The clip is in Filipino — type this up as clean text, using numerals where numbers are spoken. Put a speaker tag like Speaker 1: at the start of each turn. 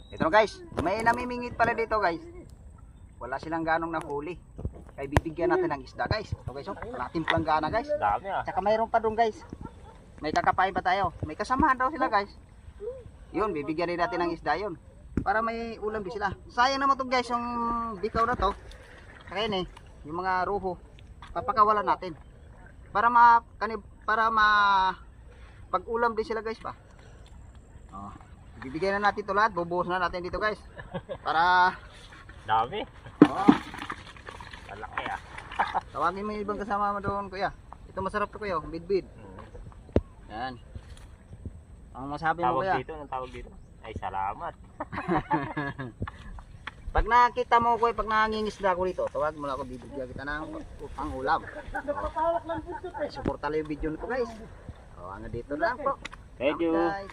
Speaker 1: Ito na guys, may namimingit pala dito guys. Wala silang ganong nahuli. Kaya bibigyan natin ng isda guys. Ito guys, oh, natin planggana guys.
Speaker 2: Dami ah.
Speaker 1: Tsaka mayroon pa doon guys. May kakapain pa tayo. May kasamahan daw sila guys. Yun, bibigyan rin natin ng isda yun. Para may ulam din sila. Sayang naman to guys, yung bikaw na to. Kaya eh, yung mga ruho. Papakawalan natin. Para pag-ulam din sila guys pa. Oh, bibigyan na natin ito lahat. Bubuhos na natin dito guys. Para
Speaker 2: Dami.
Speaker 1: oh,
Speaker 2: Malaki ah.
Speaker 1: tawagin mo yung ibang kasama mo doon kuya. Ito masarap to kuya, bidbid. Yan. Ang masabi mo
Speaker 2: Tawag
Speaker 1: kuya.
Speaker 2: dito, anong tawag dito? Ay, salamat.
Speaker 1: Pag nakita mo kuya, pag nangingisda ako dito, tawag mo lang ako, bibigyan kita ng ulam. Suporta lang yung video nito guys. Oh, hanggang dito lang po.
Speaker 2: Thank you.
Speaker 1: Guys.